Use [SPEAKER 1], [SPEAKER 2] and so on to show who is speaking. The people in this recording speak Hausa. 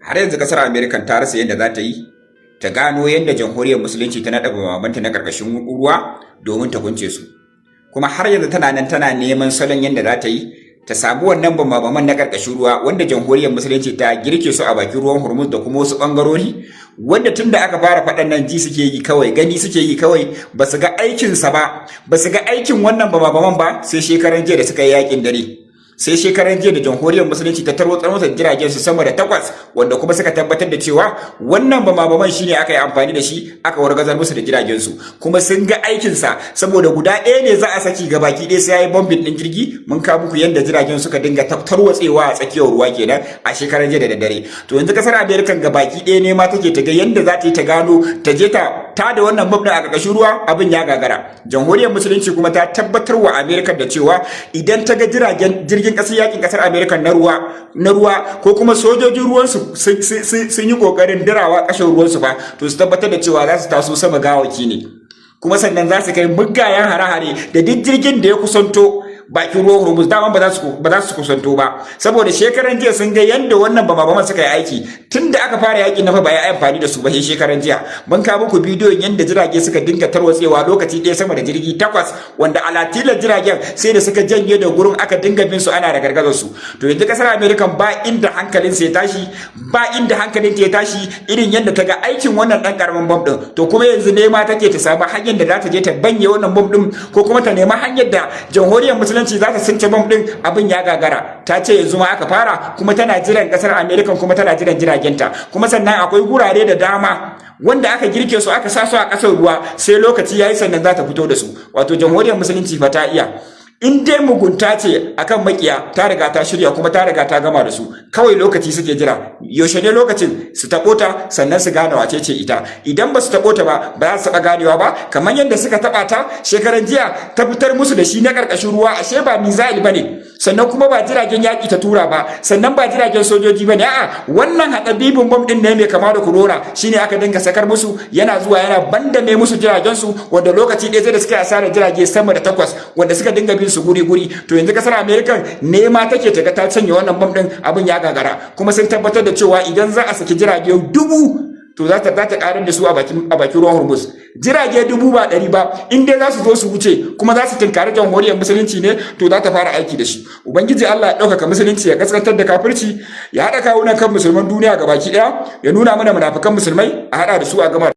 [SPEAKER 1] har yanzu kasar American ta rasa yadda za ta yi ta gano yadda jamhuriyar musulunci ta naɗa bamabanta na ƙarƙashin ruwa domin ta kunce su, kuma har yanzu tana nan tana neman salon yadda za ta yi ta samu wannan bamabaman na ƙarƙashin ruwa wanda jamhuriyar musulunci ta girke su a bakin ruwan Hormuz da kuma wasu ɓangarori wanda tun da aka fara faɗan nan ji suke yi kawai, gani suke yi kawai, ba su ga aikinsa ba su ga aikin wannan bamabaman ba sai shekaran jiya da suka yi yakin dare. Sai shekaran jiya da jamhuriyar musulunci ta tarwatsar masa jiragen su sama da 8 wanda kuma suka tabbatar da cewa wannan bamabaman shine aka yi amfani da shi aka wargazar musu da jiragen su, kuma sun ga aikin sa saboda guda ɗaya ne za a saki ga baki ɗaya sai yayi bombing din jirgi. Mun ka muku yanda jiragen suka dinga tarwatsewa a tsakiyar ruwa kenan a shekaran jiya da daddare. To yanzu kasar America ga baki ɗaya ne ma take ta ga yanda za ta yi ta gano ta je ta da wannan bomb din a ƙarƙashin ruwa, abin ya gagara. Jamhuriyar musulunci kuma ta tabbatar wa America da cewa idan ta ga jirgin kasar yakin kasar America na ruwa ko kuma sojojin ruwan su sun yi kokarin dirawa kashin ruwan su ba, to su tabbatar da cewa za su taso sama gawaki ne, kuma sannan za su kai muggayen hare-hare da duk jirgin da ya kusanto bakin ruwan Hormuz. Daman ba za su kusanto ba, saboda shekaran jiya sun ga yanda wannan bama suka yi aiki tun da aka fara yakin na fa ba ya amfani da su ba. Shekaran jiya mun kawo muku bidiyon yanda jirage suka dinga tarwatsewa lokaci ɗaya sama da jirgi 8 wanda alatilar jiragen sai da suka janye da gurin aka dinga bin su ana da gargazar su. To yanzu kasar America ba inda hankalin sa ya tashi, ba inda hankalin ta ya tashi irin yanda ta ga aikin wannan dan karamin bomb din. To kuma yanzu ne ma take ta samu hanyar da za ta je ta banye wannan bomb din ko kuma ta nema hanyar da jamhuriyar musulunci za ta sunce bomb din. Abin ya gagara. Ta ce yanzu ma aka fara, kuma tana jiran kasar America kuma tana jiran jiragenta, kuma sannan akwai gurare da dama wanda aka girke su aka sa su a kasar ruwa sai lokaci yayi sannan za ta fito da su. Wato jamhuriyar musulunci fa ta iya. In dai mugunta ce akan makiya ta riga ta shirya kuma ta riga ta gama da su, kawai lokaci suke jira. Yaushe ne lokacin su taɓo ta sannan su gane wace ce ita. Idan ba su taɓo ta ba za su taɓa ganewa ba, kamar yadda suka taɓa ta shekaran jiya ta fitar musu da shi na ƙarƙashin ruwa, ashe ba mizal ba ne, sannan kuma ba jiragen yaƙi ta tura ba, sannan ba jiragen sojoji ba ne, a'a wannan haɗabibin bom ɗin ne mai kama da kurora shine aka dinga sakar musu, yana zuwa yana bandame musu jiragen su, wanda lokaci ɗaya sai da suka yi asarar jirage sama da 8 wanda suka dinga bin su guri. To yanzu kasar America nema take ta ga ta canja wannan bom din, abin ya gagara, kuma sun tabbatar da cewa idan za a saki jirage 1000 to za ta karar da su a bakin ruwan Hormuz. Jirage 1000 ba 100 ba, in dai za su zo su wuce kuma za su tinkari jamhuriyar musulunci ne, to za ta fara aiki da shi. Ubangiji Allah ya ɗaukaka musulunci, ya kaskantar da kafirci, ya haɗa kawunan kan musulman duniya gabaki ɗaya, ya nuna mana munafikan musulmai a haɗa da su a gama.